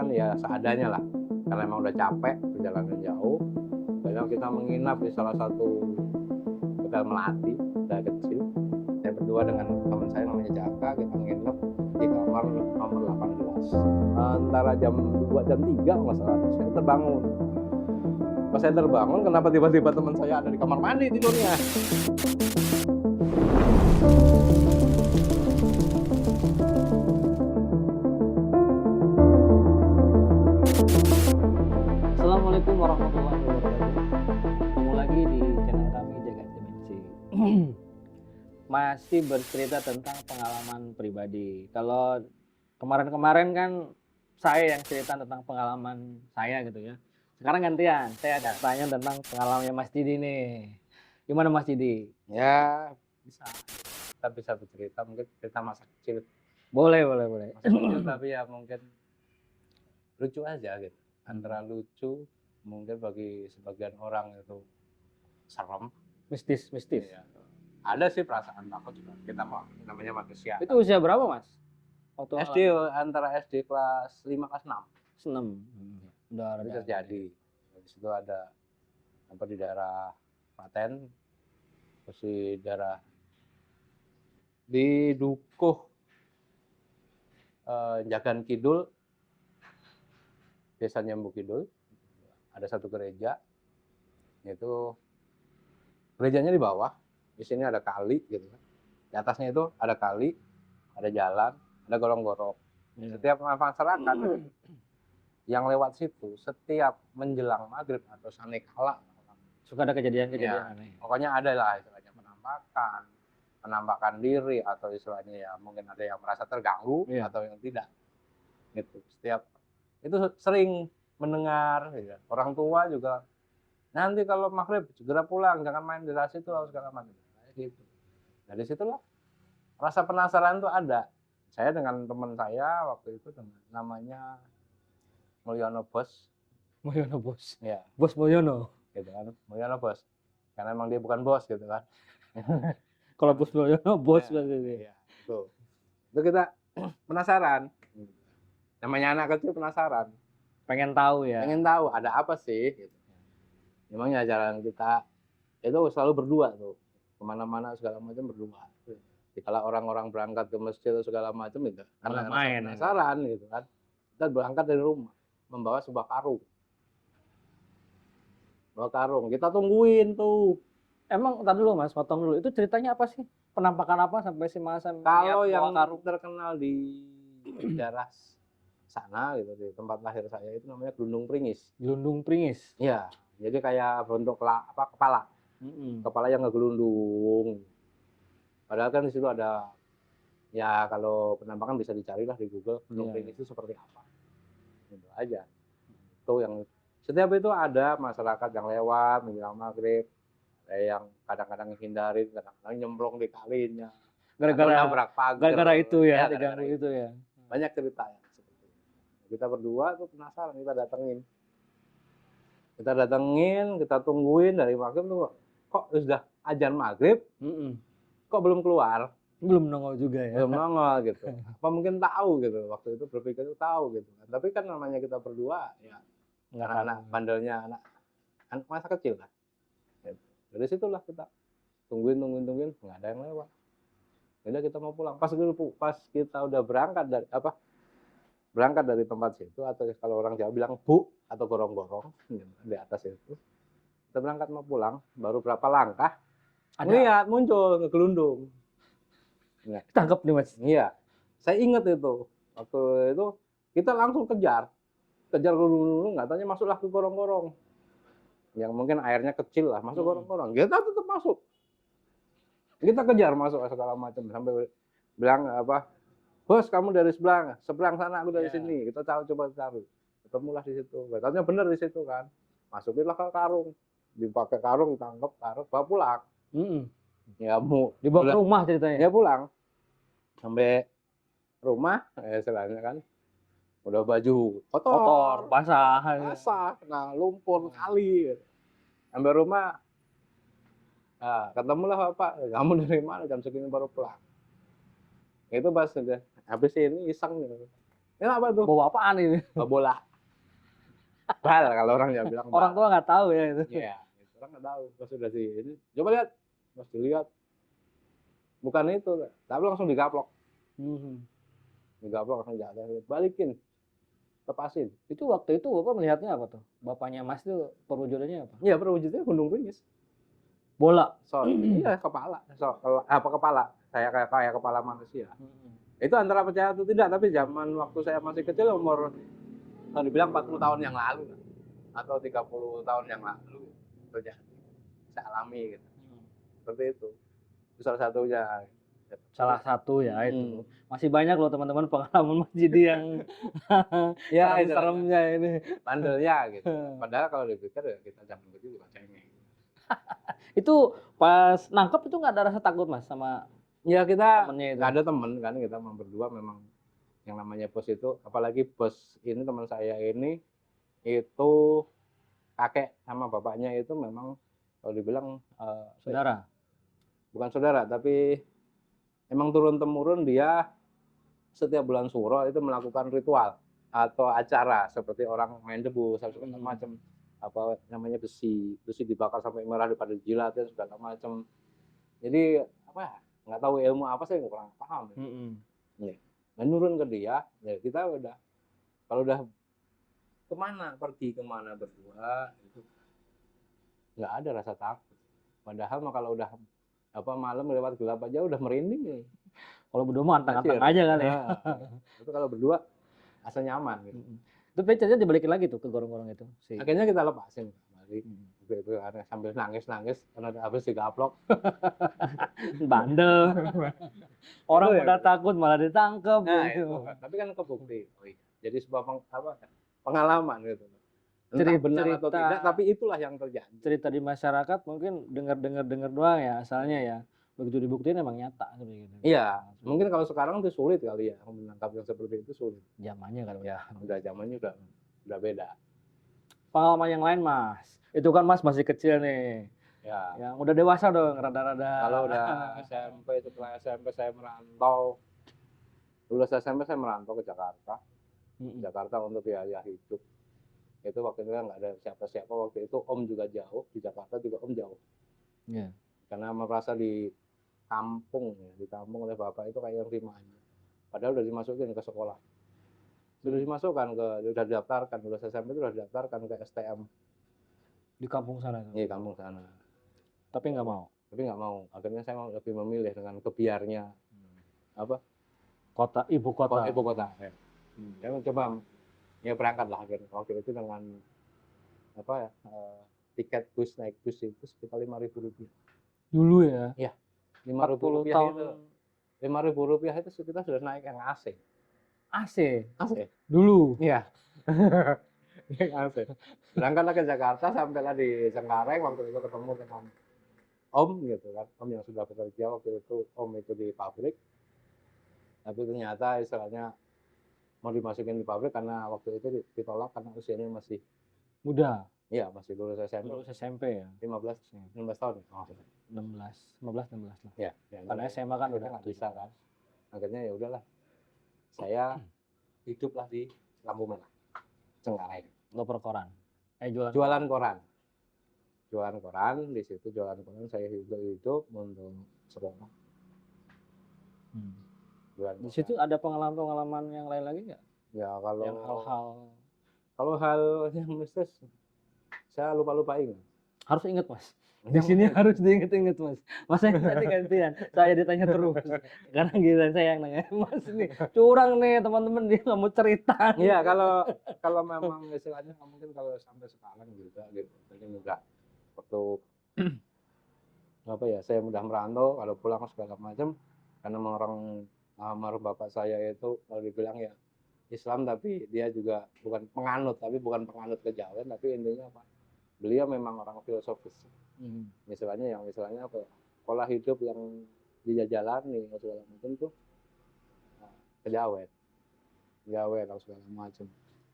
makan ya seadanya lah, karena emang udah capek perjalanan jauh. Akhirnya kita menginap di salah satu hotel melati hotel kecil. Saya berdua dengan teman saya namanya Jaka, kita nginep di kamar nomor 18. Antara jam 2 jam 3 nggak salah saya terbangun. Pas saya terbangun, kenapa tiba-tiba teman saya ada di kamar mandi tidurnya? Assalamualaikum warahmatullahi wabarakatuh. Ketemu lagi di channel kami Jagat Dimensi. Masih bercerita tentang pengalaman pribadi. Kalau kemarin-kemarin kan saya yang cerita tentang pengalaman saya gitu ya. Sekarang gantian, saya ada tanya tentang pengalamannya Mas Didi nih. Gimana Mas Didi? Ya bisa, kita bisa bercerita mungkin cerita masa kecil. Boleh. Masa kecil tapi ya mungkin lucu aja gitu. Antara lucu mungkin bagi sebagian orang itu serem, Mistis. ya. Ada sih perasaan takut juga, kita mau namanya manusia. Itu usia berapa Mas? Waktu SD, antara SD kelas 5 kelas 6 senem. Udah itu terjadi. Di situ ada di daerah Klaten, terus di daerah di Dukuh Jagan Kidul, Desa Nyembu Kidul, ada satu gereja, yaitu gerejanya di bawah, di sini ada kali gitu kan. Di atasnya itu ada kali, ada jalan, ada gorong-gorong. Setiap masyarakat yang lewat situ, setiap menjelang maghrib atau sanikala, suka ada kejadian-kejadian aneh. pokoknya ada lah istilahnya penampakan diri, atau istilahnya ya mungkin ada yang merasa terganggu atau yang tidak. Gitu. Setiap itu sering mendengar gitu. Orang tua juga nanti kalau maghrib segera pulang, jangan main di situ harus segala macam gitu. Dari situlah rasa penasaran tuh ada. Saya dengan teman saya waktu itu dengan namanya Mulyono Bos. Ya, Bos Mulyono. gitu kan. Mulyono Bos. Karena emang dia bukan bos gitu kan. Kalau Bos Mulyono bos ya, berarti. ya, itu kita penasaran. Namanya anak kecil penasaran. Pengen tahu ya. Pengen tahu ada apa sih gitu. Memangnya jalan kita itu selalu berdua tuh. Kemana-mana segala macam berdua. Kalau orang-orang berangkat ke masjid segala macam itu karena main penasaran gitu kan. Kita berangkat dari rumah membawa sebuah karung. Bawa karung, kita tungguin tuh. Emang entar dulu Mas, potong dulu. Itu ceritanya apa sih? Penampakan apa sampai si Mas kalau yang karung terkenal di daerah sana gitu, di tempat lahir saya itu namanya Gelundung Pringis. Gelundung Pringis. Iya, jadi kayak bentuk kepala. Kepala yang ngegelundung. Padahal kan di situ ada, ya kalau penampakan bisa dicari lah di Google, Gelundung Pringis itu seperti apa. Gitu aja. Itu yang setiap itu ada masyarakat yang lewat menjelang maghrib, ada yang kadang-kadang hindarin, kadang-kadang nyemplung di kalinya. Gara-gara itu ya, diganggu itu ya. Banyak cerita ya. Kita berdua tuh penasaran, kita datengin, kita tungguin dari maghrib tuh, kok sudah azan maghrib, kok belum keluar, belum nongol juga ya, belum nongol gitu. Apa mungkin tahu gitu, waktu itu berpikir itu tahu gitu. Tapi kan namanya kita berdua ya, anak bandelnya anak masa kecil kan. Dari situlah kita tungguin, nggak ada yang lewat. Jadi kita mau pulang. Pas kita udah berangkat dari tempat situ, atau kalau orang Jawa bilang bu atau gorong-gorong di atas itu, kita berangkat mau pulang, baru berapa langkah lihat muncul ngegelundung. Tangkap nih Mas. Iya, saya ingat itu waktu itu kita langsung kejar gelundung, nggak tanya masuklah ke gorong-gorong yang mungkin airnya kecil lah, masuk gorong-gorong, kita tetap masuk, kita kejar masuk segala macam sampai bilang bos kamu dari seberang sana, aku dari sini. Kita coba cari, ketemulah di situ. Katanya benar di situ kan. Masukinlah ke karung, dipakai karung, ditangkap karung, bawa pulang. Ya mau dibawa ke rumah ceritanya. Ya pulang, sampai rumah, istilahnya kan, udah baju kotor, basah, nah lumpur kali. Sampai rumah, ketemulah bapak, kamu dari mana jam segini baru pulang. Itu pas udah habis ini iseng gitu. Ini apa tuh? Bawa apaan ini? Bola. Bal kalau orang ya bilang. Orang tua nggak tahu ya itu. Iya, orang nggak tahu. Pas sudah sih ini, coba lihat, pas dilihat, bukan itu, tapi langsung digaplok, langsung jatuh, balikin, lepasin. Itu waktu itu Bapak melihatnya apa tuh? Bapaknya Mas itu perwujudannya apa? Iya, perwujudannya gunung pringis. Bola. Iya, kepala. Kepala. Saya kayak kepala manusia. Itu antara percaya atau tidak, tapi zaman waktu saya masih kecil, umur kalau dibilang 40 tahun yang lalu atau 30 tahun yang lalu terjadi. Saya alami gitu. Seperti itu. Itu salah satunya. Salah satu ya itu. Masih banyak loh teman-teman pengalaman Mas Jidi yang ya seremnya ini. Bandelnya gitu. Padahal kalau dipikir ya kita zaman kecil juga cengeng. Itu pas nangkep itu nggak ada rasa takut Mas sama ya kita temennya itu? Nggak ada temen kan, kita berdua memang yang namanya bos itu, apalagi bos ini teman saya ini itu kakek sama bapaknya itu memang kalau dibilang saudara. Bukan saudara, tapi emang turun-temurun dia setiap bulan Suro itu melakukan ritual atau acara seperti orang main debu segala macam, apa namanya besi dibakar sampai merah daripada jilat dan segala macam. Jadi apa ya, nggak tahu ilmu apa, saya kurang paham. Ya. Menurun ke dia, ya kita udah kalau udah pergi kemana berdua itu nggak ada rasa takut. Padahal mah kalau udah malam lewat gelap aja udah merinding nih. Kalau berdua mah anteng-anteng aja kali ya. Itu kalau berdua asal nyaman gitu. Itu becanya dibalikin lagi tuh ke gorong-gorong itu. Akhirnya kita lepasin balik. Itu karena sambil nangis karena habis digaplok. Bandel. Orang udah takut malah ditangkep. Nah, gitu. Tapi kan kebukti. Jadi sebuah pengalaman gitu. Entah benar atau tidak, tapi itulah yang terjadi. Cerita di masyarakat mungkin dengar doang ya asalnya ya. Begitu dibuktiin emang nyata seperti gitu. Iya, mungkin kalau sekarang itu sulit kali ya menangkap yang seperti itu, sulit. Zamannya kan ya, udah zamannya udah beda. Pengalaman yang lain Mas, itu kan Mas masih kecil nih. Ya. Yang udah dewasa dong, rada-rada. Kalau udah SMP, setelah SMP saya merantau. Lulus SMP saya merantau ke Jakarta. Jakarta untuk biaya hidup. Itu waktu itu kan nggak ada siapa-siapa, waktu itu Om juga jauh, di Jakarta juga Om jauh. Yeah. Karena merasa di kampung oleh bapak itu kayak yang rimanya. Padahal udah dimasukin ke sekolah. Sudah dimasukkan udah didaftarkan, lulus SMP itu udah didaftarkan ke STM. Di kampung sana? Iya, kampung sana. Tapi nggak mau? Tapi nggak mau. Akhirnya saya lebih memilih dengan kebiarnya. Ibu kota. Ya. Saya coba ya berangkat lah waktu itu dengan tiket bus, naik bus itu sekitar Rp5.000. Dulu ya? Iya. Rp5.000 itu. Rp5.000 itu kita sudah naik yang AC. AC? Dulu? Iya. AC. Berangkatlah ke Jakarta, sampailah di Cengkareng, waktu itu ketemu dengan Om gitu kan. Om yang sudah bekerja waktu itu, Om itu di pabrik. Tapi ternyata istilahnya mau dimasukin di pabrik karena waktu itu ditolak karena usianya masih muda. Iya, masih lulus SMP. Lulus SMP ya? 16 tahun. 16 lah. Ya, karena SMA kan udah nggak bisa kan. Akhirnya ya udahlah. Saya hiduplah di lampu merah. Cengkareng. Loper koran. Jualan koran. Jualan koran, di situ jualan koran saya hidup untuk sekolah. Di situ ada pengalaman yang lain lagi nggak? Ya kalau yang hal yang mistis saya lupa-lupain. Harus ingat Mas. Di sini harus diinget-inget Mas. Mas saya tadi gantian. Saya ditanya terus. Karena giliran saya yang nanya. Mas ini curang nih teman-teman, dia nggak mau cerita. Iya, kalau memang istilahnya mungkin kalau sampai sekarang juga gitu. Jadi enggak waktu saya mudah merantau, kalau pulang segala macam karena orang almarhum bapak saya itu kalau dibilang ya Islam, tapi dia juga bukan penganut kejawen, tapi intinya apa? Beliau memang orang filosofis. Misalnya pola hidup yang dijalani segala macam tuh kejawen atau segala macam.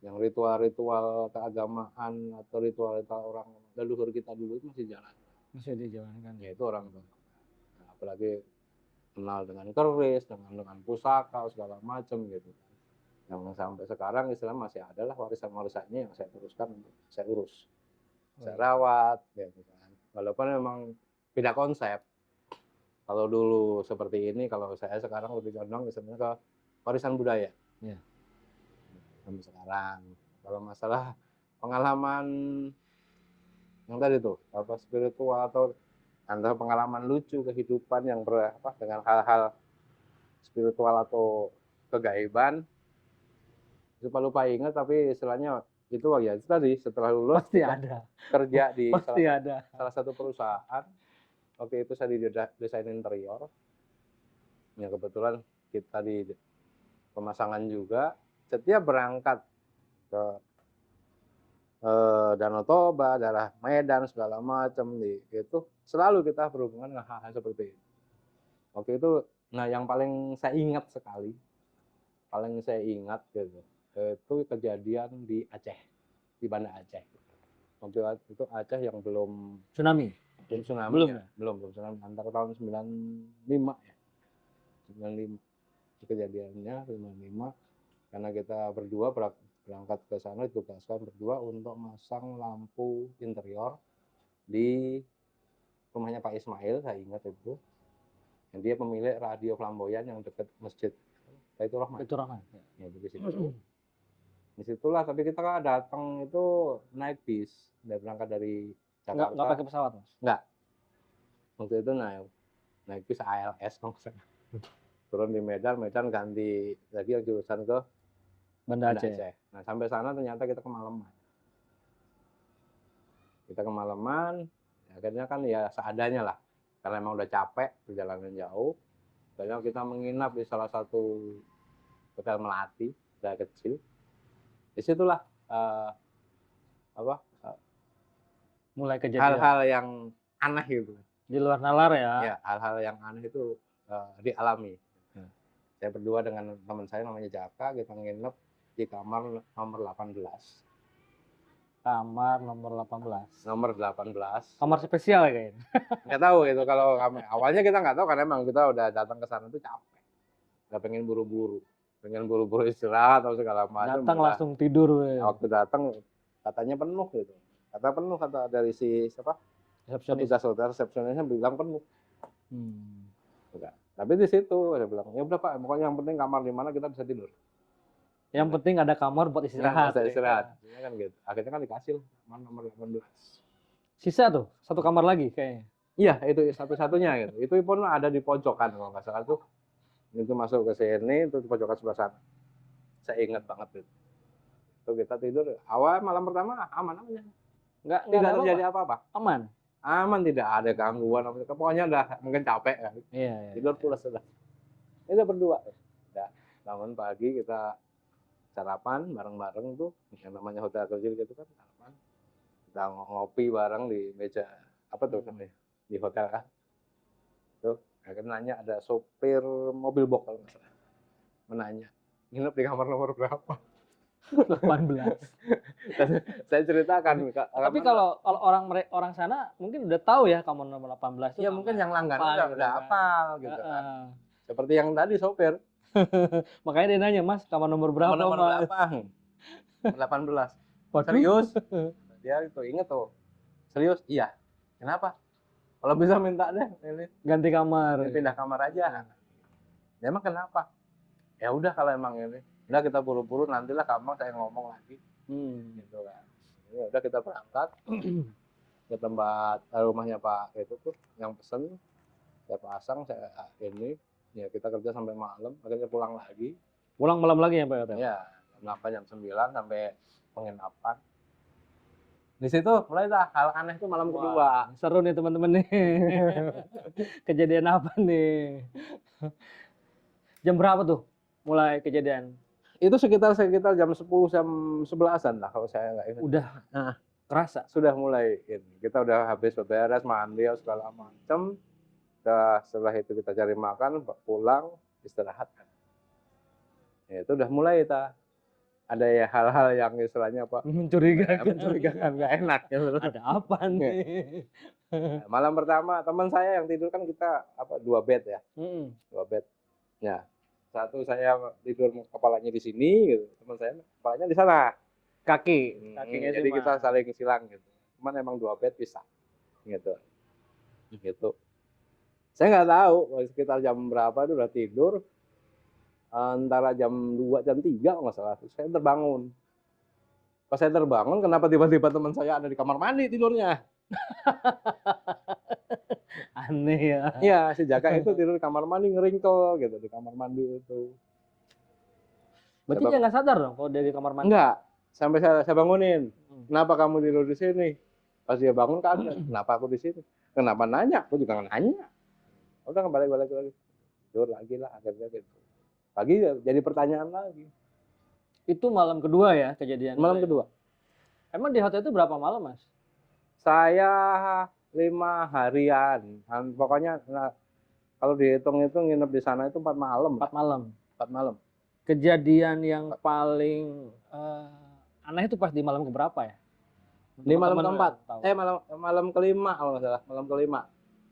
Yang ritual-ritual keagamaan atau ritual-ritual orang leluhur kita dulu itu masih jalan. Masih dijalankan. Ya itu orang tua. Nah, apalagi kenal dengan keris, dengan pusaka segala macam gitu. yang sampai sekarang istilahnya masih ada lah warisan-warisannya yang saya teruskan untuk saya urus, saya rawat, gitu kan. Walaupun memang beda konsep. Kalau dulu seperti ini, kalau saya sekarang lebih condong sebenarnya ke warisan budaya. Iya. Sampai sekarang. Kalau masalah pengalaman yang tadi tuh, apa spiritual atau antara pengalaman lucu kehidupan yang dengan hal-hal spiritual atau kegaiban, lupa ingat, tapi istilahnya itu ya itu tadi setelah lulus Pasti ada. kerja di Pasti ada. salah satu perusahaan. Waktu itu saya di desain interior. Ya kebetulan kita di pemasangan juga. Setiap berangkat ke Danau Toba, daerah Medan segala macam itu selalu kita berhubungan dengan hal-hal seperti itu. Waktu itu, nah yang paling saya ingat sekali, gitu, itu kejadian di Aceh, di Banda Aceh. Waktu itu Aceh yang belum Tsunami. Belum ya? Belum tsunami, antara tahun 95 ya. 95 kejadiannya 95, karena kita berdua berangkat ke sana ditugaskan berdua untuk masang lampu interior di rumahnya Pak Ismail, saya ingat itu. Dan dia pemilik radio flamboyan yang dekat masjid Baitur Rahman. Baitur Rahman. Ya, di situ. Disitulah, tapi kita kan datang itu naik bis, berangkat dari Jakarta. Nggak pakai pesawat, Mas? Nggak. Waktu itu naik bis ALS, turun di Medan ganti lagi yang jurusan ke Banda Aceh. Nah sampai sana ternyata kita kemalaman. Akhirnya kan ya seadanya lah, karena emang udah capek perjalanan jauh. Akhirnya kita menginap di salah satu hotel melati, hotel kecil. Disitulah mulai kejadian hal-hal yang aneh gitu. Di luar nalar ya. Ya, hal-hal yang aneh itu dialami. Saya berdua dengan teman saya namanya Jaka, kita nginep di kamar nomor 18. Kamar nomor 18. Nomor 18. Kamar spesial ya kayaknya. Nggak tahu itu, kalau kami awalnya kita nggak tahu, karena emang kita udah datang ke sana tuh capek. Nggak pengen buru-buru istirahat atau segala macam. Datang langsung tidur. Nah, waktu datang katanya penuh gitu. Kata dari si siapa? Resepsionisnya bilang penuh. Tapi di situ saya bilang, ya udah Pak, pokoknya yang penting kamar di mana kita bisa tidur. Yang penting ada kamar buat istirahat. Bisa istirahat. Ya kan gitu. Akhirnya kan dikasih kamar nomor 18. Sisa tuh satu kamar lagi kayaknya. Iya, itu satu-satunya gitu. Itu pun ada di pojokan kalau nggak salah tuh. Itu masuk ke sini, itu di pojokan sebelah sana. Saya ingat banget itu. Itu kita tidur. Awal malam pertama aman aja. Tidak terjadi apa-apa. Aman, tidak ada gangguan. Pokoknya udah mungkin capek kan. Iya. Tidur pulas sudah. Kita berdua. Udah bangun pagi, kita sarapan bareng-bareng tuh. Yang namanya hotel kecil gitu kan. Sarapan. Kita ngopi bareng di meja apa tuh namanya? Di hotel kan. Tuh, akhirnya nanya, ada sopir mobil box kalau nggak salah. Menanya, nginep di kamar nomor berapa? 18. Saya ceritakan. Tapi kalau orang sana mungkin udah tahu ya kamar nomor 18 itu. Ya mungkin yang langganan udah hafal gitu kan. Seperti yang tadi sopir. Makanya dia nanya, Mas, kamar nomor berapa? Nomor berapa? 18. Waduh. Serius? Dia itu inget tuh. Serius? Iya. Kenapa? Kalau bisa minta deh ini ganti kamar. pindah kamar aja. Ya emang kenapa? Ya udah kalau emang ini. Udah kita buru-buru, nantilah kamar saya ngomong lagi. Gitu kan. Ya udah kita berangkat ke tempat rumahnya Pak itu tuh yang pesen. Saya pasang, ya kita kerja sampai malam, akhirnya pulang lagi. Pulang malam lagi ya Pak Hotel? Ya, jam 9 sampai penginapan. Di situ mulai hal aneh itu malam kedua. Seru nih teman-teman nih. Kejadian apa nih? Jam berapa tuh mulai kejadian? Itu sekitar jam 10 jam 11-an lah kalau saya nggak ingat. Udah kerasa. Sudah mulai ini. Kita udah habis beberes, mandi segala macam. Setelah itu kita cari makan, pulang, istirahat kan. Ya, itu udah mulai ada ya hal-hal yang istilahnya apa? Mencurigakan, nggak enak. Ya, ada apa nih? Nah, malam pertama teman saya yang tidur kan kita 2 bed ya. 2 bed. Ya. satu saya tidur kepalanya di sini gitu, teman saya kepalanya di sana. Kakinya Jadi cuma. kita saling silang gitu. Cuman emang 2 bed pisah gitu. Gitu. Saya nggak tahu sekitar jam berapa itu udah tidur, antara jam 2 jam 3 kalau nggak salah. Terus saya terbangun. Pas saya terbangun, kenapa tiba-tiba teman saya ada di kamar mandi tidurnya? Aneh ya. Iya, si Jaka itu tidur di kamar mandi ngeringkel gitu di kamar mandi itu. Berarti Saya dia nggak sadar dong kalau dia di kamar mandi? enggak, sampai saya bangunin. Hmm. Kenapa kamu tidur di sini? Pas dia bangun kaget, kenapa aku di sini? Kenapa nanya? Aku juga nggak nanya. Udah balik lagi. Tidur lagi lah akhirnya gitu. Pagi jadi pertanyaan lagi. Itu malam kedua ya kejadian Malam itu ya? kedua. Emang di hotel itu berapa malam, Mas? Saya 5 harian. Pokoknya kalau dihitung-hitung nginep di sana itu 4 malam. 4 malam. 4 malam. Kejadian yang paling aneh itu pas di malam keberapa ya? Di malam Teman-teman keempat. tahu. Malam kelima kalau nggak salah. Malam kelima.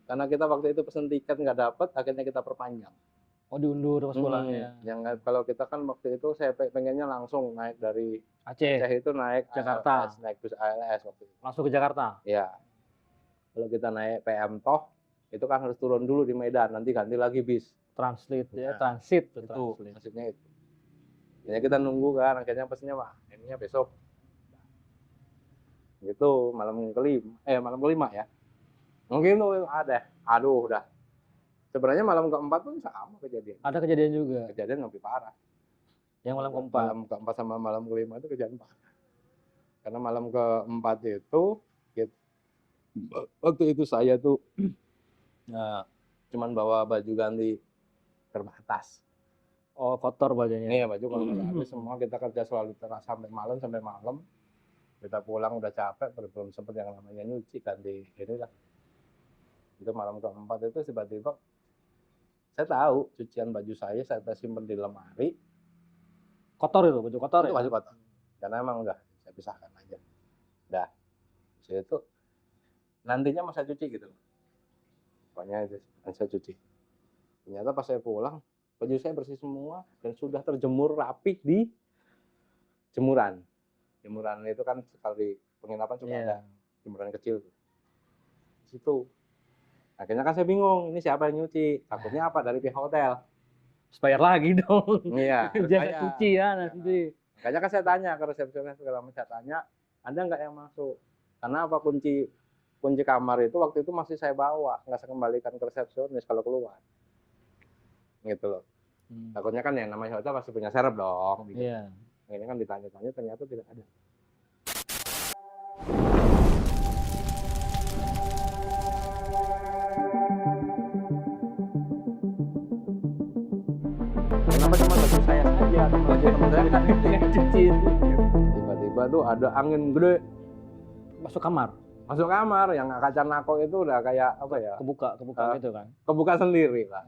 Karena kita waktu itu pesen tiket nggak dapet, akhirnya kita perpanjang. Oh, diundur pas pulangnya. Yang kalau kita kan waktu itu saya pengennya langsung naik dari Aceh, Aceh itu naik Jakarta. ALS, naik bus ALS waktu itu. langsung ke Jakarta. Ya. Kalau kita naik PM Toh, itu kan harus turun dulu di Medan, nanti ganti lagi bis. Transit ya, Nah, transit tuh, Itu transit. maksudnya itu. Jadi kita nunggu kan, akhirnya pesennya wah, ininya besok. Gitu malam kelima ya. Mungkin tuh ada. Aduh, udah. Sebenarnya malam keempat pun sama kejadian. Ada kejadian juga. Kejadian lebih parah. Yang malam keempat. Malam keempat sama malam kelima itu kejadian parah. Karena malam keempat itu, waktu itu saya tuh cuman bawa baju ganti terbatas. Oh, kotor bajunya. Iya, baju kalau habis semua kita kerja selalu sampai malam. Kita pulang udah capek, belum sempat yang namanya nyuci ganti ini lah. Itu malam keempat itu tiba-tiba saya tahu cucian baju saya simpan di lemari. Kotor itu, baju kotor Itu ya? baju kotor. Karena emang udah saya pisahkan aja. Udah. Itu nantinya mau saya cuci gitu. Pokoknya itu saya cuci. Ternyata pas saya pulang, baju saya bersih semua dan sudah terjemur rapi di jemuran. Jemuran itu kan kalau di penginapan suka ada jemuran kecil. Di situ. Akhirnya kan saya bingung, ini siapa yang nyuci? Takutnya apa dari pihak hotel. Bayar lagi dong. Iya. Jangan cuci ya nanti. Makanya kan saya tanya ke resepsionis segala macam, saya tanya, ada nggak yang masuk? Karena apa kunci kamar itu waktu itu masih saya bawa, nggak saya kembalikan ke resepsionis kalau keluar. Gitu loh. Takutnya kan yang namanya hotel pasti punya serep dong. Gitu. Iya. Ini kan ditanya-tanya ternyata tidak ada. Kenapa cuma baju saya saja, baju teman saya nggak Cuci. Tiba-tiba tuh ada angin gede Masuk kamar. masuk kamar, yang kaca nako itu udah kayak apa ya? Kebuka gitu kan. Kebuka sendiri lah.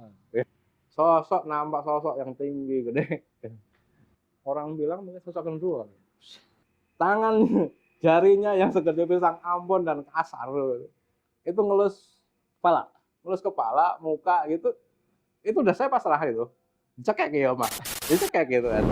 Nampak sosok yang tinggi gede. Orang bilang mungkin sosok gendruwo. Tangan jarinya yang segede pisang Ambon dan kasar itu ngelus kepala, muka gitu. Itu udah saya pasrah itu. Cekek ya, Mas. Dicekek gitu kan.